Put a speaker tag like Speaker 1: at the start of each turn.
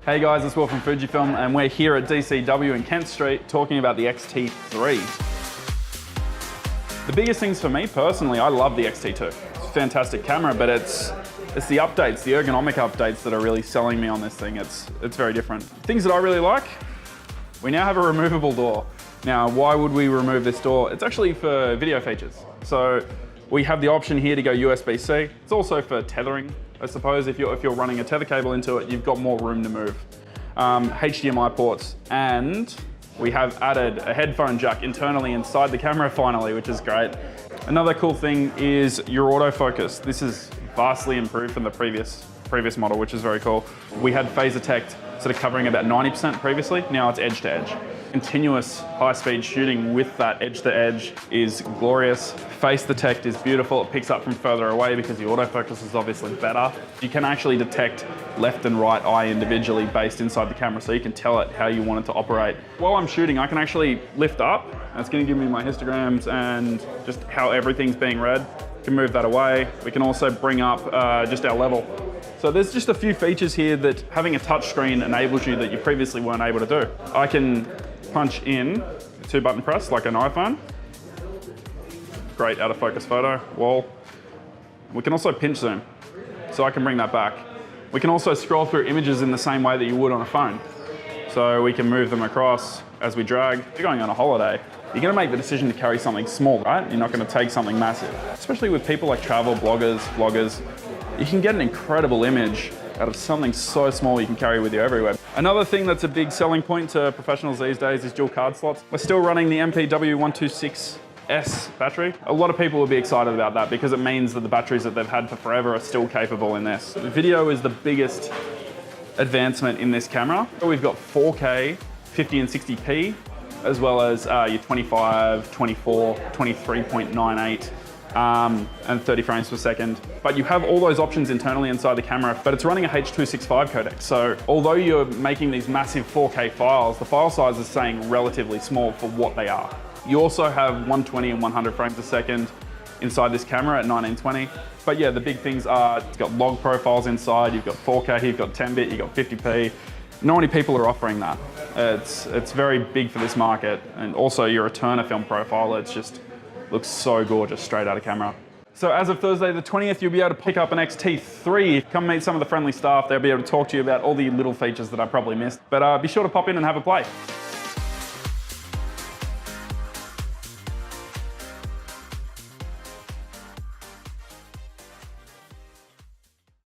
Speaker 1: Hey guys, it's Will from Fujifilm and we're here at DCW in Kent Street talking about the X-T3. The biggest things for me personally, I love the X-T2. It's a fantastic camera, but it's the updates, the ergonomic updates that are really selling me on this thing. It's very different. Things that I really like, we now have a removable door. Now, why would we remove this door? It's actually for video features. So we have the option here to go USB-C. It's also for tethering. I suppose if you're running a tether cable into it, you've got more room to move. HDMI ports, and we have added a headphone jack internally inside the camera finally, which is great. Another cool thing is your autofocus. This is vastly improved from the previous model, which is very cool. We had phase detect sort of covering about 90% previously. Now it's edge to edge. Continuous high-speed shooting with that edge-to-edge is glorious. Face detect is beautiful. It picks up from further away because the autofocus is obviously better. You can actually detect left and right eye individually based inside the camera, so you can tell it how you want it to operate. While I'm shooting, I can actually lift up. That's going to give me my histograms and just how everything's being read. We can move that away. We can also bring up just our level. So there's just a few features here that having a touch screen enables you that you previously weren't able to do. I can punch in a 2-button press like an iPhone. Great out of focus photo, wall. We can also pinch zoom, so I can bring that back. We can also scroll through images in the same way that you would on a phone. So we can move them across as we drag. If you're going on a holiday, you're gonna make the decision to carry something small, right? You're not gonna take something massive. Especially with people like travel bloggers, vloggers, you can get an incredible image out of something so small you can carry with you everywhere. Another thing that's a big selling point to professionals these days is dual card slots. We're still running the MPW126S battery. A lot of people will be excited about that because it means that the batteries that they've had for forever are still capable in this. Video is the biggest advancement in this camera. We've got 4K, 50 and 60p, as well as your 25, 24, 23.98, and 30 frames per second. But you have all those options internally inside the camera, but it's running a H.265 codec. So although you're making these massive 4K files, the file size is staying relatively small for what they are. You also have 120 and 100 frames a second inside this camera at 1920. But yeah, the big things are, it's got log profiles inside, you've got 4K, you've got 10-bit, you've got 50p. Not many people are offering that. It's very big for this market. And also your returner film profile, it's just looks so gorgeous straight out of camera. So as of Thursday the 20th, you'll be able to pick up an X-T3. Come meet some of the friendly staff. They'll be able to talk to you about all the little features that I probably missed. But be sure to pop in and have a play.